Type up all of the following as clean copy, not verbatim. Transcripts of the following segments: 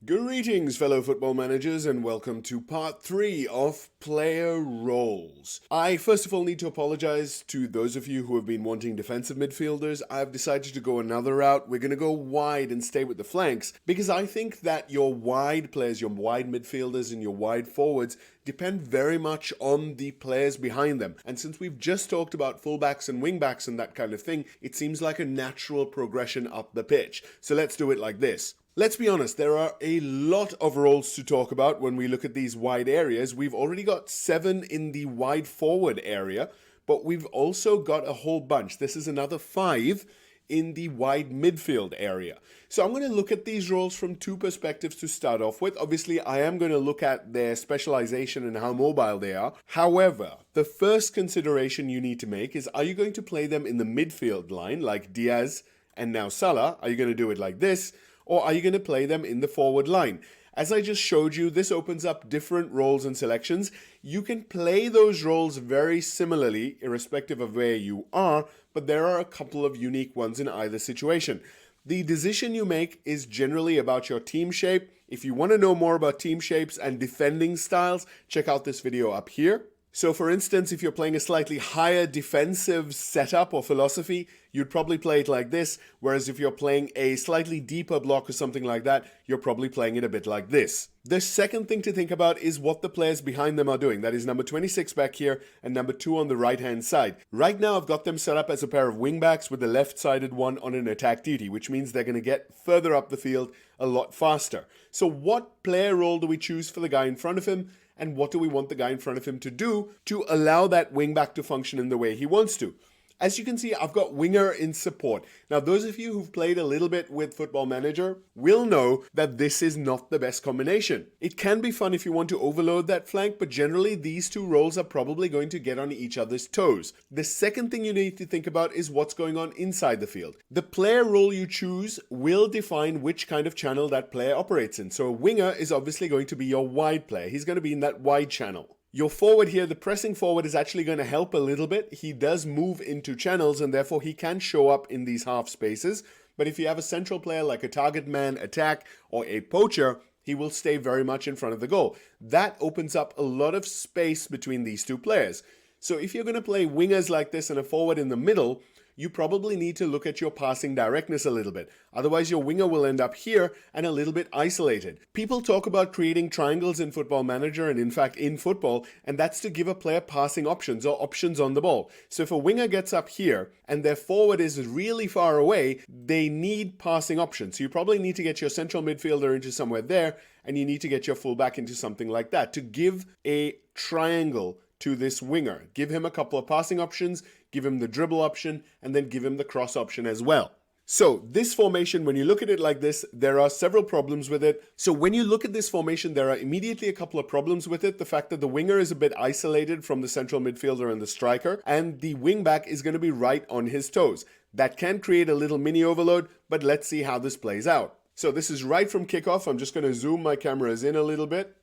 Greetings, fellow football managers, and welcome to part 3 of Player Roles. I first of all need to apologize to those of you who have been wanting defensive midfielders. I've decided to go another route. We're going to go wide and stay with the flanks because I think that your wide players, your wide midfielders and your wide forwards depend very much on the players behind them. And since we've just talked about fullbacks and wingbacks and that kind of thing, it seems like a natural progression up the pitch. So let's do it like this. Let's be honest, there are a lot of roles to talk about when we look at these wide areas. We've already got 7 in the wide forward area, but we've also got a whole bunch. This is another 5 in the wide midfield area. So I'm going to look at these roles from 2 perspectives to start off with. Obviously, I am going to look at their specialization and how mobile they are. However, the first consideration you need to make is, are you going to play them in the midfield line like Diaz and now Salah? Are you going to do it like this? Or are you going to play them in the forward line? As I just showed you, this opens up different roles and selections. You can play those roles very similarly, irrespective of where you are, but there are a couple of unique ones in either situation. The decision you make is generally about your team shape. If you want to know more about team shapes and defending styles, check out this video up here. So for instance, if you're playing a slightly higher defensive setup or philosophy, you'd probably play it like this, whereas if you're playing a slightly deeper block or something like that, you're probably playing it a bit like this. The second thing to think about is what the players behind them are doing. That is number 26 back here and number 2 on the right-hand side. Right now, I've got them set up as a pair of wingbacks with the left-sided one on an attack duty, which means they're going to get further up the field a lot faster. So what player role do we choose for the guy in front of him? And what do we want the guy in front of him to do to allow that wingback to function in the way he wants to? As you can see, I've got winger in support. Now, those of you who've played a little bit with Football Manager will know that this is not the best combination. It can be fun if you want to overload that flank, but generally these 2 roles are probably going to get on each other's toes. The second thing you need to think about is what's going on inside the field. The player role you choose will define which kind of channel that player operates in. So a winger is obviously going to be your wide player. He's going to be in that wide channel. Your forward here, the pressing forward, is actually going to help a little bit. He does move into channels and therefore he can show up in these half spaces. But if you have a central player like a target man, attack, or a poacher, he will stay very much in front of the goal. That opens up a lot of space between these 2 players. So if you're going to play wingers like this and a forward in the middle, you probably need to look at your passing directness a little bit. Otherwise, your winger will end up here and a little bit isolated. People talk about creating triangles in Football Manager and in fact in football, and that's to give a player passing options or options on the ball. So if a winger gets up here and their forward is really far away, they need passing options. So you probably need to get your central midfielder into somewhere there, and you need to get your fullback into something like that to give a triangle to this winger. Give him a couple of passing options, give him the dribble option, and then give him the cross option as well. So this formation, when you look at it like this, there are several problems with it. So when you look at this formation, there are immediately a couple of problems with it. The fact that the winger is a bit isolated from the central midfielder and the striker, and the wingback is going to be right on his toes. That can create a little mini overload, but let's see how this plays out. So this is right from kickoff. I'm just going to zoom my cameras in a little bit.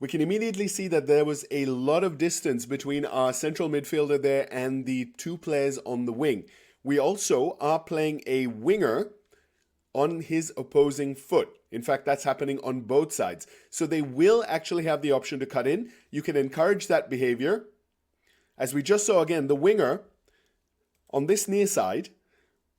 We can immediately see that there was a lot of distance between our central midfielder there and the 2 players on the wing. We also are playing a winger on his opposing foot. In fact, that's happening on both sides. So they will actually have the option to cut in. You can encourage that behavior. As we just saw again, the winger on this near side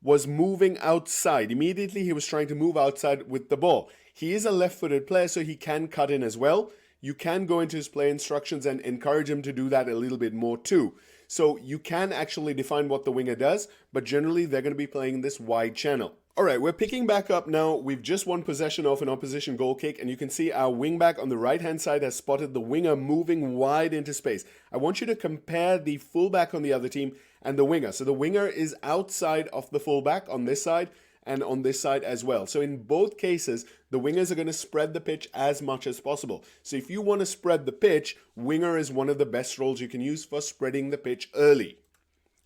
was moving outside. Immediately he was trying to move outside with the ball. He is a left-footed player, so he can cut in as well. You can go into his play instructions and encourage him to do that a little bit more too. So you can actually define what the winger does, but generally they're going to be playing this wide channel. All right, we're picking back up now. We've just won possession of an opposition goal kick, and you can see our wingback on the right-hand side has spotted the winger moving wide into space. I want you to compare the fullback on the other team and the winger. So the winger is outside of the fullback on this side, and on this side as well. So in both cases, the wingers are going to spread the pitch as much as possible. So if you want to spread the pitch, winger is one of the best roles you can use for spreading the pitch early.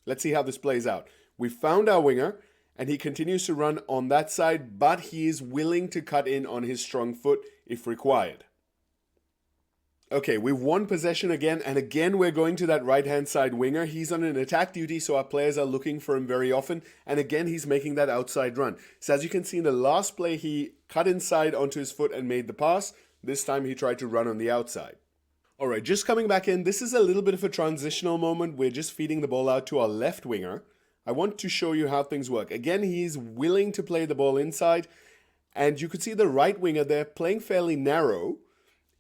Let's see how this plays out. We found our winger, and he continues to run on that side, but he is willing to cut in on his strong foot if required. Okay, we've won possession again, and again we're going to that right-hand side winger. He's on an attack duty, so our players are looking for him very often, and again he's making that outside run. So as you can see in the last play, he cut inside onto his foot and made the pass. This time he tried to run on the outside. Alright, just coming back in, this is a little bit of a transitional moment. We're just feeding the ball out to our left winger. I want to show you how things work. Again, he's willing to play the ball inside, and you could see the right winger there playing fairly narrow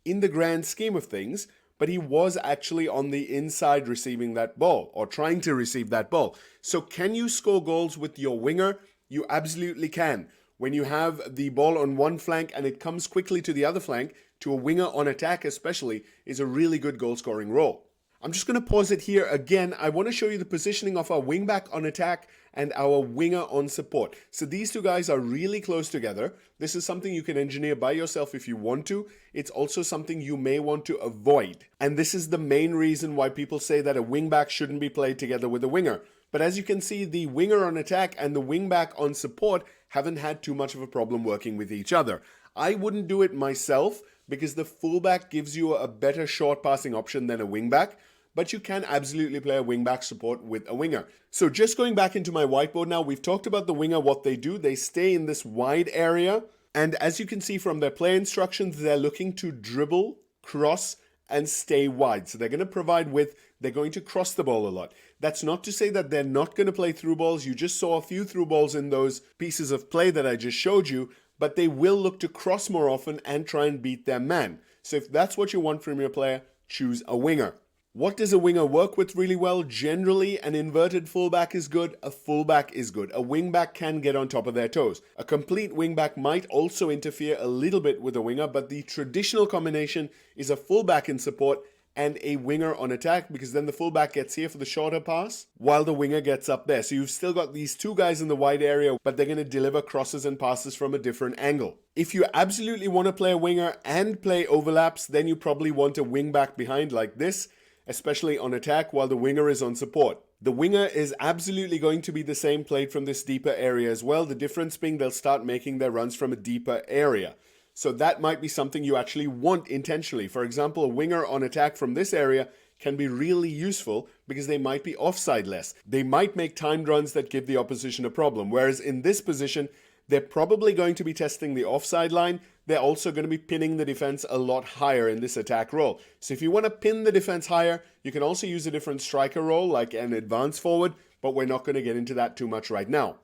in the grand scheme of things, but he was actually on the inside receiving that ball, or trying to receive that ball. So can you score goals with your winger? You absolutely can. When you have the ball on one flank and it comes quickly to the other flank, to a winger on attack especially, is a really good goal scoring role. I'm just going to pause it here again. I want to show you the positioning of our wingback on attack and our winger on support. So these two guys are really close together. This is something you can engineer by yourself if you want to. It's also something you may want to avoid. And this is the main reason why people say that a wingback shouldn't be played together with a winger. But as you can see, the winger on attack and the wingback on support haven't had too much of a problem working with each other. I wouldn't do it myself because the fullback gives you a better short passing option than a wingback. But you can absolutely play a wingback support with a winger. So just going back into my whiteboard now, we've talked about the winger, what they do. They stay in this wide area. And as you can see from their play instructions, they're looking to dribble, cross, and stay wide. So they're going to provide width. They're going to cross the ball a lot. That's not to say that they're not going to play through balls. You just saw a few through balls in those pieces of play that I just showed you. But they will look to cross more often and try and beat their man. So if that's what you want from your player, choose a winger. What does a winger work with really well? Generally, an inverted fullback is good, a fullback is good. A wingback can get on top of their toes. A complete wingback might also interfere a little bit with a winger, but the traditional combination is a fullback in support and a winger on attack, because then the fullback gets here for the shorter pass while the winger gets up there. So you've still got these two guys in the wide area, but they're going to deliver crosses and passes from a different angle. If you absolutely want to play a winger and play overlaps, then you probably want a wingback behind like this, especially on attack while the winger is on support. The winger is absolutely going to be the same played from this deeper area as well. The difference being they'll start making their runs from a deeper area. So that might be something you actually want intentionally. For example, a winger on attack from this area can be really useful because they might be offside less. They might make timed runs that give the opposition a problem. Whereas in this position, they're probably going to be testing the offside line. They're also going to be pinning the defense a lot higher in this attack role. So if you want to pin the defense higher, you can also use a different striker role like an advance forward, but we're not going to get into that too much right now.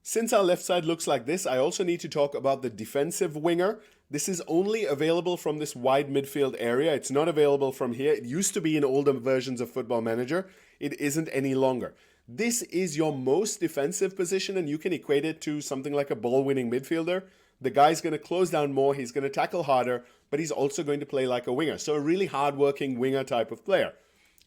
Since our left side looks like this, I also need to talk about the defensive winger. This is only available from this wide midfield area. It's not available from here. It used to be in older versions of Football Manager. It isn't any longer. This is your most defensive position, and you can equate it to something like a ball-winning midfielder. The guy's going to close down more, he's going to tackle harder, but he's also going to play like a winger. So a really hard-working winger type of player.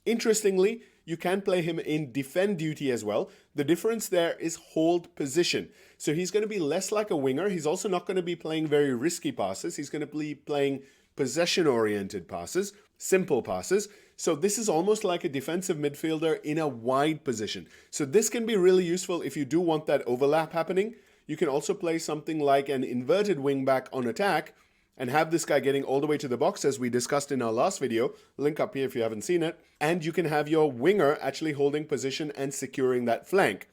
Interestingly, you can play him in defend duty as well. The difference there is hold position. So he's going to be less like a winger. He's also not going to be playing very risky passes. He's going to be playing possession-oriented passes, simple passes. So this is almost like a defensive midfielder in a wide position. So this can be really useful if you do want that overlap happening. You can also play something like an inverted wingback on attack and have this guy getting all the way to the box as we discussed in our last video. Link up here if you haven't seen it. And you can have your winger actually holding position and securing that flank.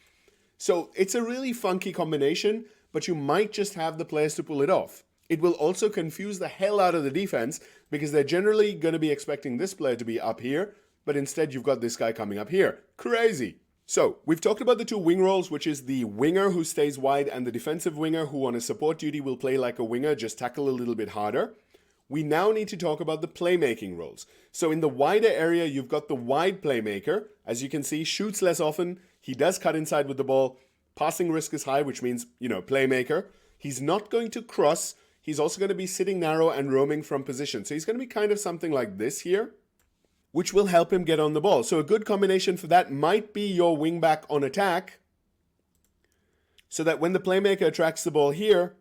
So it's a really funky combination, but you might just have the players to pull it off. It will also confuse the hell out of the defense because they're generally going to be expecting this player to be up here, but instead you've got this guy coming up here. Crazy. So we've talked about the two wing roles, which is the winger who stays wide and the defensive winger who on a support duty will play like a winger, just tackle a little bit harder. We now need to talk about the playmaking roles. So in the wider area, you've got the wide playmaker. As you can see, shoots less often. He does cut inside with the ball. Passing risk is high, which means, playmaker. He's not going to cross. He's also going to be sitting narrow and roaming from position. So he's going to be kind of something like this here, which will help him get on the ball. So a good combination for that might be your wingback on attack, so that when the playmaker attracts the ball here,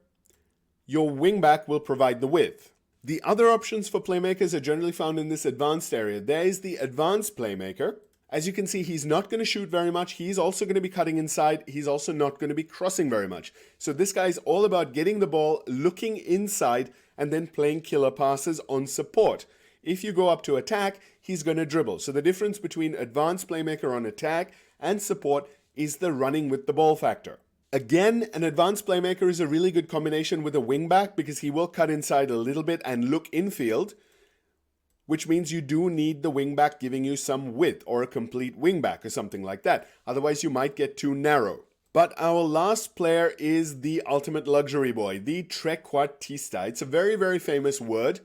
your wingback will provide the width. The other options for playmakers are generally found in this advanced area. There is the advanced playmaker. As you can see, he's not going to shoot very much. He's also going to be cutting inside. He's also not going to be crossing very much. So this guy is all about getting the ball, looking inside, and then playing killer passes on support. If you go up to attack, he's going to dribble. So the difference between advanced playmaker on attack and support is the running with the ball factor. Again, an advanced playmaker is a really good combination with a wingback because he will cut inside a little bit and look infield, which means you do need the wingback giving you some width or a complete wingback or something like that. Otherwise, you might get too narrow. But our last player is the ultimate luxury boy, the trequartista. It's a very, very famous word.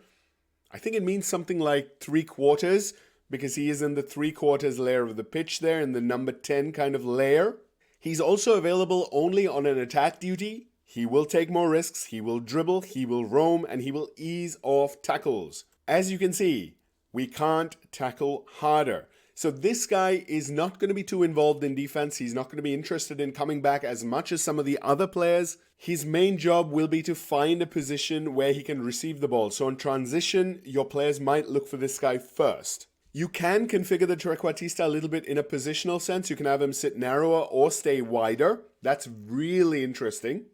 I think it means something like 3/4 because he is in the 3/4 layer of the pitch there in the number 10 kind of layer. He's also available only on an attack duty. He will take more risks, he will dribble, he will roam, and he will ease off tackles. As you can see, we can't tackle harder. So this guy is not going to be too involved in defense. He's not going to be interested in coming back as much as some of the other players. His main job will be to find a position where he can receive the ball. So in transition, your players might look for this guy first. You can configure the trequartista a little bit in a positional sense. You can have him sit narrower or stay wider. That's really interesting.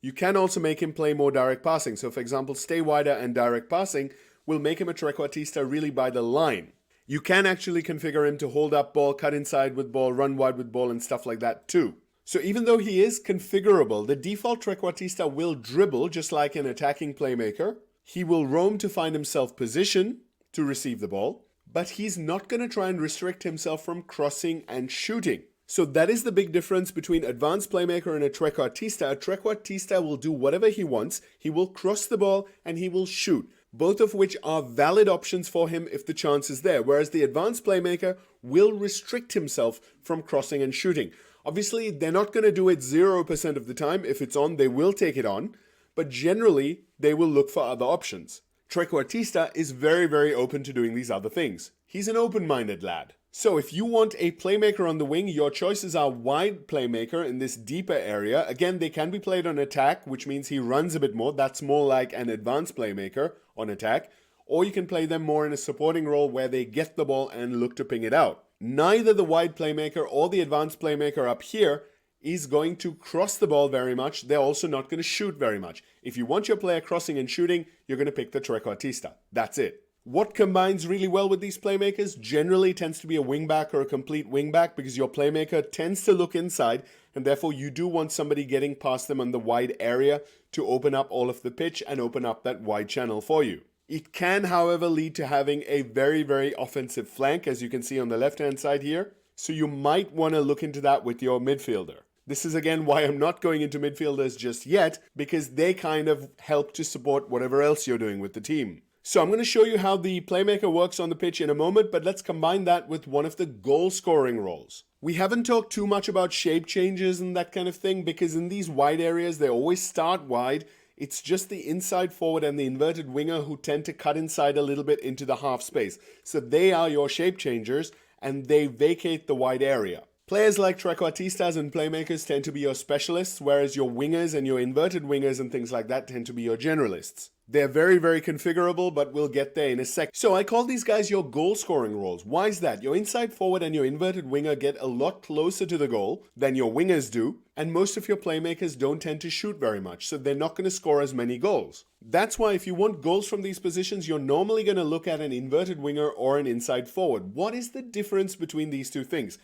You can also make him play more direct passing. So for example, stay wider and direct passing will make him a trequartista really by the line. You can actually configure him to hold up ball, cut inside with ball, run wide with ball, and stuff like that too. So even though he is configurable, the default trequartista will dribble just like an attacking playmaker. He will roam to find himself position to receive the ball, but he's not going to try and restrict himself from crossing and shooting. So that is the big difference between advanced playmaker and a trequartista. A trequartista will do whatever he wants. He will cross the ball and he will shoot, both of which are valid options for him if the chance is there, whereas the advanced playmaker will restrict himself from crossing and shooting. Obviously, they're not going to do it 0% of the time. If it's on, they will take it on, but generally, they will look for other options. Trequartista is very, very open to doing these other things. He's an open-minded lad. So if you want a playmaker on the wing, your choices are wide playmaker in this deeper area. Again, they can be played on attack, which means he runs a bit more. That's more like an advanced playmaker on attack. Or you can play them more in a supporting role where they get the ball and look to ping it out. Neither the wide playmaker or the advanced playmaker up here is going to cross the ball very much. They're also not going to shoot very much. If you want your player crossing and shooting, you're going to pick the trequartista. That's it. What combines really well with these playmakers generally tends to be a wingback or a complete wingback because your playmaker tends to look inside and therefore you do want somebody getting past them on the wide area to open up all of the pitch and open up that wide channel for you. It can, however, lead to having a very, very offensive flank, as you can see on the left-hand side here. So you might want to look into that with your midfielder. This is again why I'm not going into midfielders just yet, because they kind of help to support whatever else you're doing with the team. So I'm going to show you how the playmaker works on the pitch in a moment, but let's combine that with one of the goal scoring roles. We haven't talked too much about shape changes and that kind of thing because in these wide areas, they always start wide. It's just the inside forward and the inverted winger who tend to cut inside a little bit into the half space. So they are your shape changers and they vacate the wide area. Players like trequartistas and playmakers tend to be your specialists, whereas your wingers and your inverted wingers and things like that tend to be your generalists. They're very, very configurable, but we'll get there in a sec. So I call these guys your goal scoring roles. Why is that? Your inside forward and your inverted winger get a lot closer to the goal than your wingers do, and most of your playmakers don't tend to shoot very much, so they're not going to score as many goals. That's why if you want goals from these positions, you're normally going to look at an inverted winger or an inside forward. What is the difference between these two things?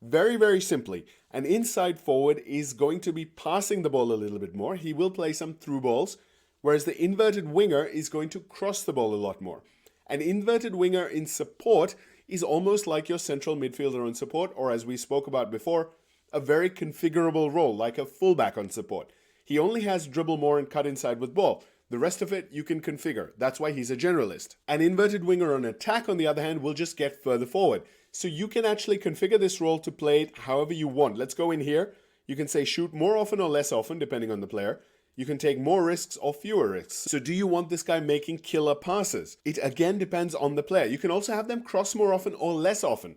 Very, very simply, an inside forward is going to be passing the ball a little bit more. He will play some through balls, whereas the inverted winger is going to cross the ball a lot more. An inverted winger in support is almost like your central midfielder on support, or as we spoke about before, a very configurable role, like a fullback on support. He only has dribble more and cut inside with ball. The rest of it you can configure. That's why he's a generalist. An inverted winger on attack, on the other hand, will just get further forward. So you can actually configure this role to play it however you want. Let's go in here. You can say shoot more often or less often, depending on the player. You can take more risks or fewer risks. So do you want this guy making killer passes? It again depends on the player. You can also have them cross more often or less often.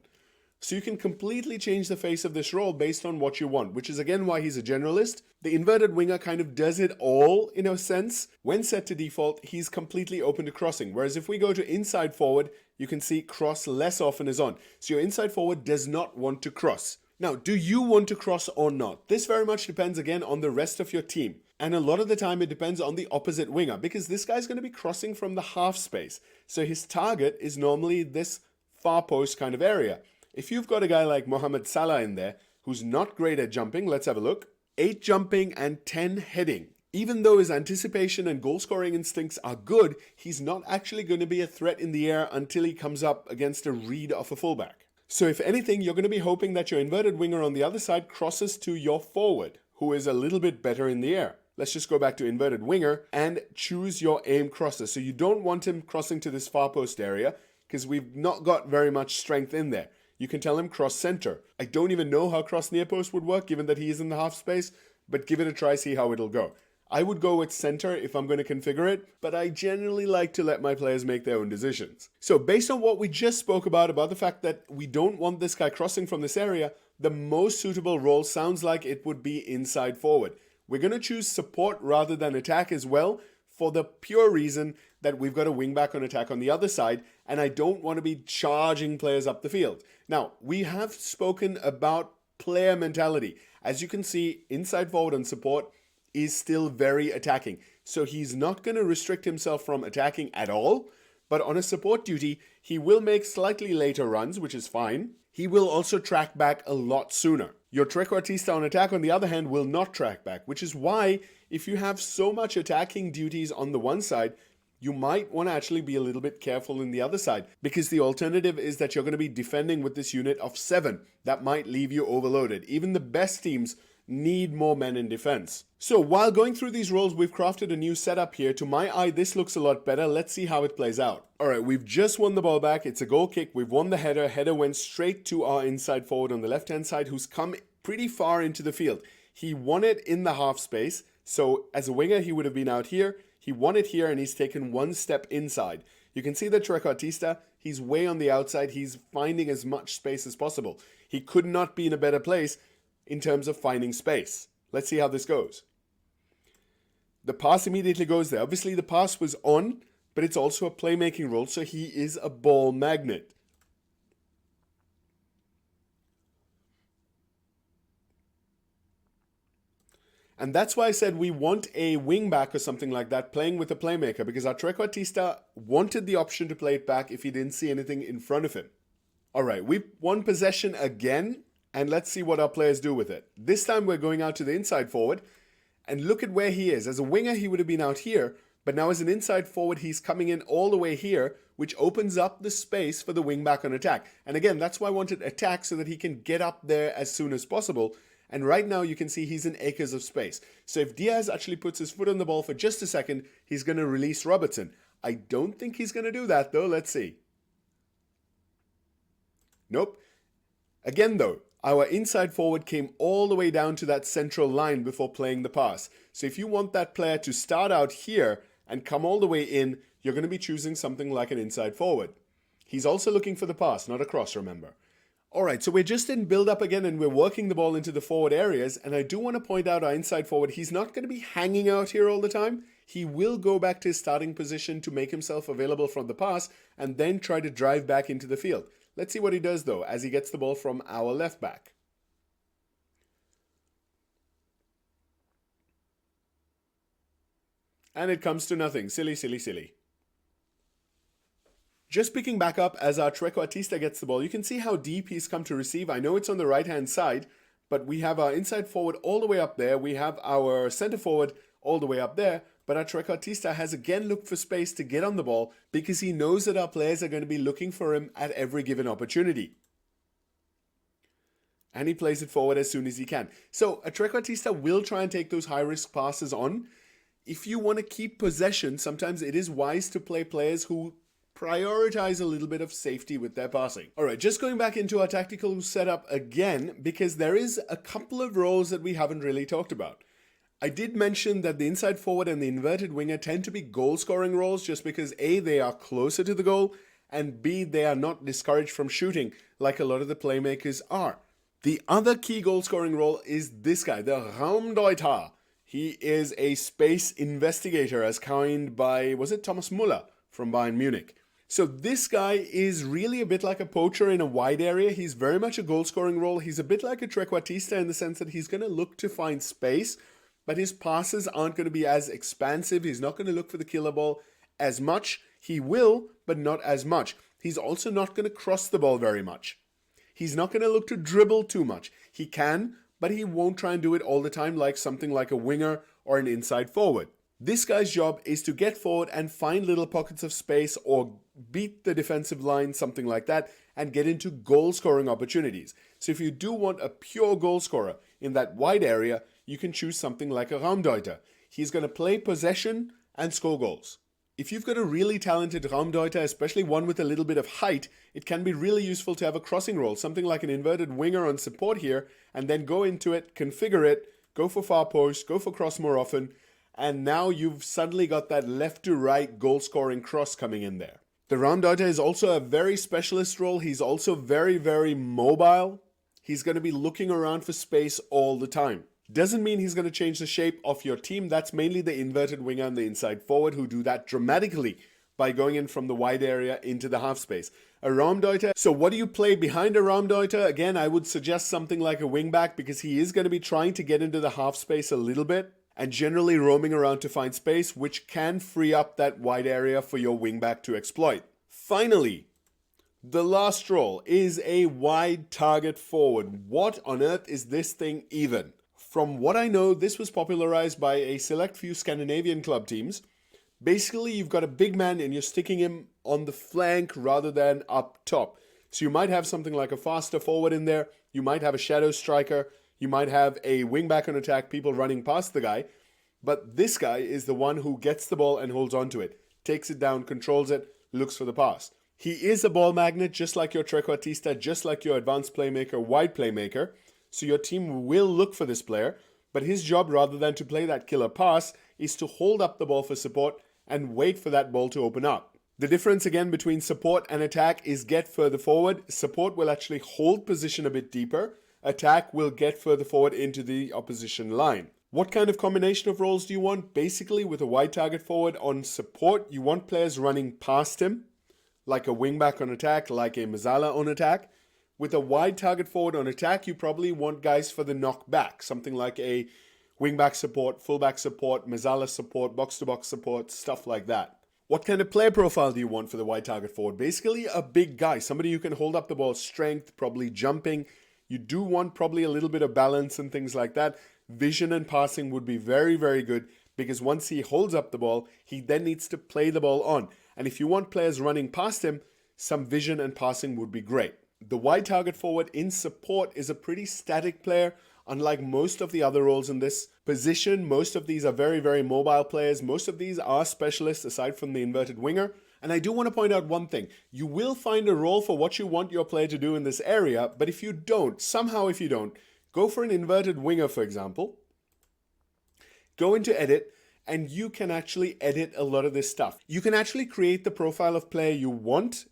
So you can completely change the face of this role based on what you want, which is again why he's a generalist. The inverted winger kind of does it all in a sense. When set to default, he's completely open to crossing. Whereas if we go to inside forward, you can see cross less often is on. So your inside forward does not want to cross. Now, do you want to cross or not? This very much depends again on the rest of your team. And a lot of the time it depends on the opposite winger because this guy's going to be crossing from the half space. So his target is normally this far post kind of area. If you've got a guy like Mohamed Salah in there who's not great at jumping, let's have a look. 8 jumping and 10 heading. Even though his anticipation and goal scoring instincts are good, he's not actually going to be a threat in the air until he comes up against a read of a fullback. So if anything, you're going to be hoping that your inverted winger on the other side crosses to your forward, who is a little bit better in the air. Let's just go back to inverted winger and choose your aim crosser. So you don't want him crossing to this far post area because we've not got very much strength in there. You can tell him cross center. I don't even know how cross near post would work given that he is in the half space, but give it a try, see how it'll go. I would go with center if I'm going to configure it, but I generally like to let my players make their own decisions. So based on what we just spoke about the fact that we don't want this guy crossing from this area, the most suitable role sounds like it would be inside forward. We're going to choose support rather than attack as well for the pure reason that we've got a wingback on attack on the other side, and I don't want to be charging players up the field. Now, we have spoken about player mentality. As you can see, inside forward and support is still very attacking. So he's not going to restrict himself from attacking at all, but on a support duty, he will make slightly later runs, which is fine. He will also track back a lot sooner. Your trequartista on attack, on the other hand, will not track back, which is why if you have so much attacking duties on the one side, you might want to actually be a little bit careful in the other side, because the alternative is that you're going to be defending with this unit of 7. That might leave you overloaded. Even the best teams need more men in defense. So while going through these roles, we've crafted a new setup here. To my eye, this looks a lot better. Let's see how it plays out. All right, we've just won the ball back. It's a goal kick. We've won the header. Header went straight to our inside forward on the left-hand side, who's come pretty far into the field. He won it in the half space. So as a winger, he would have been out here. He won it here, and he's taken one step inside. You can see the trequartista. He's way on the outside. He's finding as much space as possible. He could not be in a better place in terms of finding space. Let's see how this goes. The pass immediately goes there. Obviously, the pass was on, but it's also a playmaking role, so he is a ball magnet. And that's why I said we want a wing back or something like that playing with a playmaker, because our trequartista wanted the option to play it back if he didn't see anything in front of him. All right, we've won possession again, and let's see what our players do with it. This time we're going out to the inside forward, and look at where he is. As a winger, he would have been out here, but now as an inside forward, he's coming in all the way here, which opens up the space for the wing back on attack. And again, that's why I wanted attack, so that he can get up there as soon as possible. And right now you can see he's in acres of space. So if Diaz actually puts his foot on the ball for just a second, he's going to release Robertson. I don't think he's going to do that though. Let's see. Nope. Again though, our inside forward came all the way down to that central line before playing the pass. So if you want that player to start out here and come all the way in, you're going to be choosing something like an inside forward. He's also looking for the pass, not a cross, remember. Alright, so we're just in build-up again, and we're working the ball into the forward areas, and I do want to point out our inside forward. He's not going to be hanging out here all the time. He will go back to his starting position to make himself available from the pass, and then try to drive back into the field. Let's see what he does, though, as he gets the ball from our left back. And it comes to nothing. Silly, silly, silly. Just picking back up as our trequartista gets the ball, you can see how deep he's come to receive. I know it's on the right-hand side, but we have our inside forward all the way up there. We have our center forward all the way up there, but our trequartista has again looked for space to get on the ball because he knows that our players are going to be looking for him at every given opportunity. And he plays it forward as soon as he can. So a trequartista will try and take those high-risk passes on. If you want to keep possession, sometimes it is wise to play players who prioritize a little bit of safety with their passing. All right, just going back into our tactical setup again, because there is a couple of roles that we haven't really talked about. I did mention that the inside forward and the inverted winger tend to be goal-scoring roles just because A, they are closer to the goal, and B, they are not discouraged from shooting like a lot of the playmakers are. The other key goal-scoring role is this guy, the Raumdeuter. He is a space investigator as coined by, was it Thomas Müller from Bayern Munich? So this guy is really a bit like a poacher in a wide area. He's very much a goal-scoring role. He's a bit like a trequartista in the sense that he's going to look to find space, but his passes aren't going to be as expansive. He's not going to look for the killer ball as much. He will, but not as much. He's also not going to cross the ball very much. He's not going to look to dribble too much. He can, but he won't try and do it all the time like something like a winger or an inside forward. This guy's job is to get forward and find little pockets of space or beat the defensive line, something like that, and get into goal-scoring opportunities. So if you do want a pure goal scorer in that wide area, you can choose something like a Raumdeuter. He's going to play possession and score goals. If you've got a really talented Raumdeuter, especially one with a little bit of height, it can be really useful to have a crossing role, something like an inverted winger on support here, and then go into it, configure it, go for far post, go for cross more often, and now you've suddenly got that left to right goal scoring cross coming in there. The Raumdeuter is also a very specialist role. He's also very, very mobile. He's going to be looking around for space all the time. Doesn't mean he's going to change the shape of your team. That's mainly the inverted winger and the inside forward who do that dramatically by going in from the wide area into the half space. A Raumdeuter, so what do you play behind a Raumdeuter? Again, I would suggest something like a wingback because he is going to be trying to get into the half space a little bit and generally roaming around to find space, which can free up that wide area for your wingback to exploit. Finally, the last role is a wide target forward. What on earth is this thing even? From what I know, this was popularized by a select few Scandinavian club teams. Basically, you've got a big man and you're sticking him on the flank rather than up top. So you might have something like a faster forward in there. You might have a shadow striker. You might have a wingback on attack, people running past the guy. But this guy is the one who gets the ball and holds onto it, takes it down, controls it, looks for the pass. He is a ball magnet, just like your Trequartista, just like your advanced playmaker, wide playmaker. So your team will look for this player, but his job, rather than to play that killer pass, is to hold up the ball for support and wait for that ball to open up. The difference again between support and attack is get further forward. Support will actually hold position a bit deeper. Attack will get further forward into the opposition line. What kind of combination of roles do you want? Basically, with a wide target forward on support, you want players running past him, like a wingback on attack, like a Mazala on attack. With a wide target forward on attack, you probably want guys for the knockback, something like a wingback support, fullback support, Mazala support, box-to-box support, stuff like that. What kind of player profile do you want for the wide target forward? Basically, a big guy, somebody who can hold up the ball, strength, probably jumping. You do want probably a little bit of balance and things like that. Vision and passing would be very, very good because once he holds up the ball, he then needs to play the ball on. And if you want players running past him, some vision and passing would be great. The wide target forward in support is a pretty static player. Unlike most of the other roles in this position, most of these are very, very mobile players. Most of these are specialists aside from the inverted winger. And I do want to point out one thing. You will find a role for what you want your player to do in this area, but if you don't, if you don't, go for an inverted winger, for example. Go into edit, and you can actually edit a lot of this stuff. You can actually create the profile of player you want.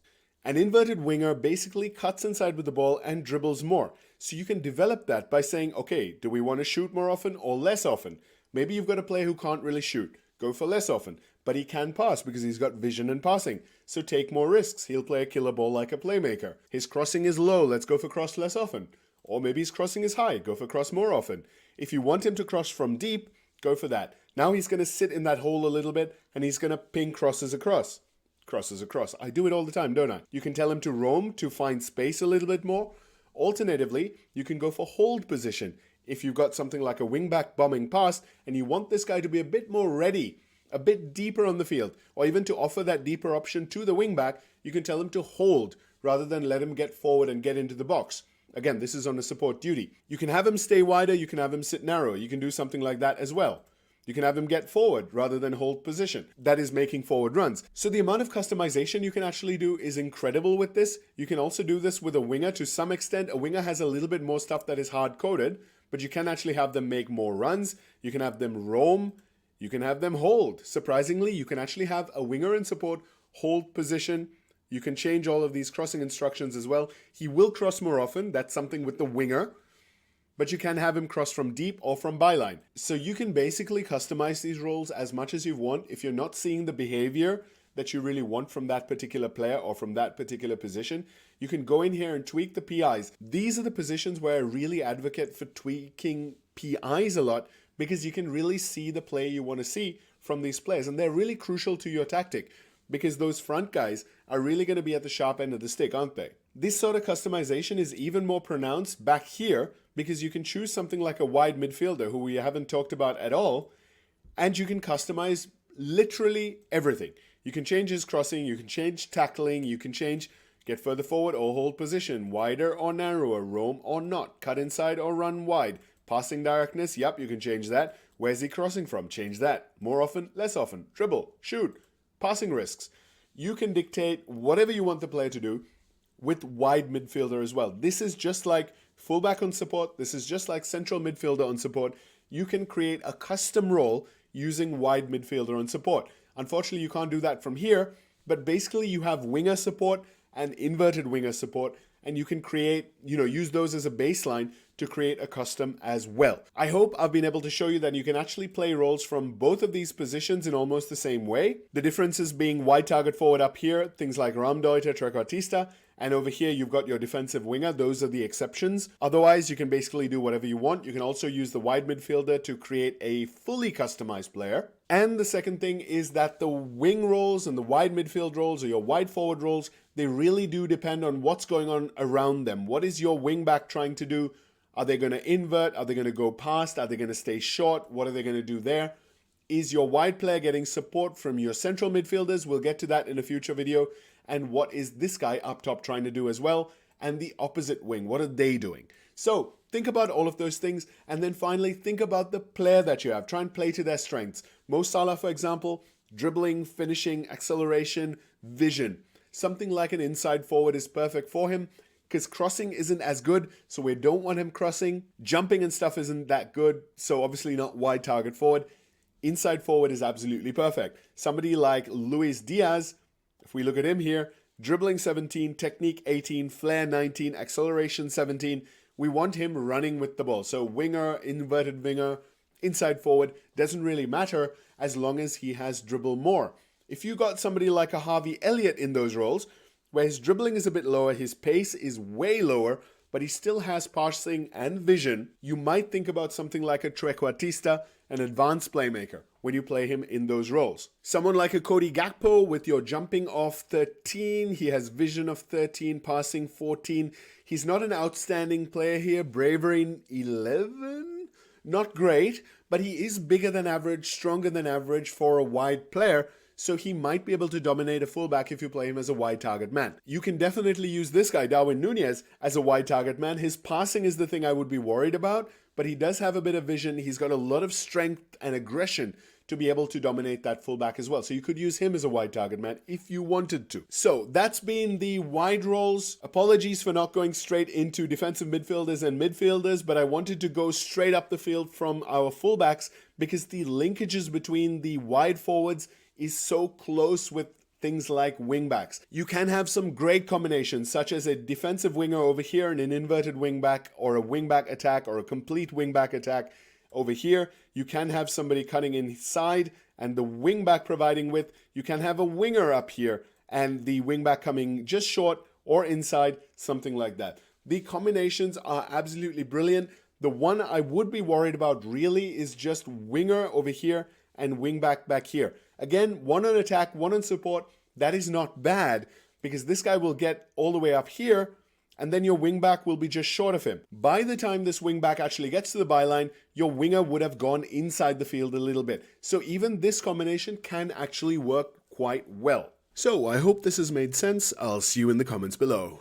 An inverted winger basically cuts inside with the ball and dribbles more. So you can develop that by saying, okay, do we want to shoot more often or less often? Maybe you've got a player who can't really shoot. Go for less often. But he can pass because he's got vision and passing. So take more risks. He'll play a killer ball like a playmaker. His crossing is low. Let's go for cross less often. Or maybe his crossing is high. Go for cross more often. If you want him to cross from deep, go for that. Now he's going to sit in that hole a little bit and he's going to ping crosses across. Crosses across. I do it all the time, don't I? You can tell him to roam to find space a little bit more. Alternatively, you can go for hold position. If you've got something like a wingback bombing past and you want this guy to be a bit more ready, a bit deeper on the field, or even to offer that deeper option to the wingback, you can tell him to hold rather than let him get forward and get into the box. Again, this is on a support duty. You can have him stay wider, you can have him sit narrow. You can do something like that as well. You can have him get forward rather than hold position. That is making forward runs. So the amount of customization you can actually do is incredible with this. You can also do this with a winger to some extent. A winger has a little bit more stuff that is hard-coded, but you can actually have them make more runs. You can have them roam. You can have them hold. Surprisingly, you can actually have a winger in support hold position. You can change all of these crossing instructions as well. He will cross more often. That's something with the winger. But you can have him cross from deep or from byline. So you can basically customize these roles as much as you want. If you're not seeing the behavior that you really want from that particular player or from that particular position, you can go in here and tweak the PIs. These are the positions where I really advocate for tweaking PIs a lot because you can really see the play you want to see from these players. And they're really crucial to your tactic because those front guys are really going to be at the sharp end of the stick, aren't they? This sort of customization is even more pronounced back here because you can choose something like a wide midfielder who we haven't talked about at all, and you can customize literally everything. You can change his crossing, you can change tackling, you can change get further forward or hold position, wider or narrower, roam or not, cut inside or run wide, passing directness, yep, you can change that. Where's he crossing from? Change that. More often, less often, dribble, shoot, passing risks. You can dictate whatever you want the player to do with wide midfielder as well. This is just like fullback on support. This is just like central midfielder on support. You can create a custom role using wide midfielder on support. Unfortunately, you can't do that from here, but basically you have winger support and inverted winger support, and you can create, use those as a baseline to create a custom as well. I hope I've been able to show you that you can actually play roles from both of these positions in almost the same way. The differences being wide target forward up here, things like Raumdeuter, Trequartista, and over here you've got your defensive winger. Those are the exceptions. Otherwise, you can basically do whatever you want. You can also use the wide midfielder to create a fully customized player. And the second thing is that the wing roles and the wide midfield roles or your wide forward roles, they really do depend on what's going on around them. What is your wing back trying to do? Are they going to invert? Are they going to go past? Are they going to stay short? What are they going to do there? Is your wide player getting support from your central midfielders? We'll get to that in a future video. And what is this guy up top trying to do as well? And the opposite wing, what are they doing? So think about all of those things. And then finally, think about the player that you have. Try and play to their strengths. Mo Salah, for example, dribbling, finishing, acceleration, vision. Something like an inside forward is perfect for him because crossing isn't as good, so we don't want him crossing. Jumping and stuff isn't that good, so obviously not wide target forward. Inside forward is absolutely perfect. Somebody like Luis Diaz, if we look at him here, dribbling 17, technique 18, flair 19, acceleration 17. We want him running with the ball. So winger, inverted winger, inside forward, doesn't really matter as long as he has dribble more. If you got somebody like a Harvey Elliott in those roles, where his dribbling is a bit lower, his pace is way lower, but he still has passing and vision, you might think about something like a Trequartista, an advanced playmaker, when you play him in those roles. Someone like a Cody Gakpo with your jumping off 13, he has vision of 13, passing 14. He's not an outstanding player here, bravery 11, not great, but he is bigger than average, stronger than average for a wide player, so he might be able to dominate a fullback if you play him as a wide target man. You can definitely use this guy, Darwin Nunez, as a wide target man. His passing is the thing I would be worried about, but he does have a bit of vision. He's got a lot of strength and aggression to be able to dominate that fullback as well. So you could use him as a wide target man if you wanted to. So that's been the wide roles. Apologies for not going straight into defensive midfielders and midfielders, but I wanted to go straight up the field from our fullbacks because the linkages between the wide forwards is so close with things like wingbacks. You can have some great combinations, such as a defensive winger over here and an inverted wingback, or a wingback attack, or a complete wingback attack over here. You can have somebody cutting inside and the wingback providing width. You can have a winger up here and the wingback coming just short or inside, something like that. The combinations are absolutely brilliant. The one I would be worried about really is just winger over here and wingback back here. Again, one on attack, one on support. That is not bad because this guy will get all the way up here and then your wingback will be just short of him. By the time this wingback actually gets to the byline, your winger would have gone inside the field a little bit. So even this combination can actually work quite well. So I hope this has made sense. I'll see you in the comments below.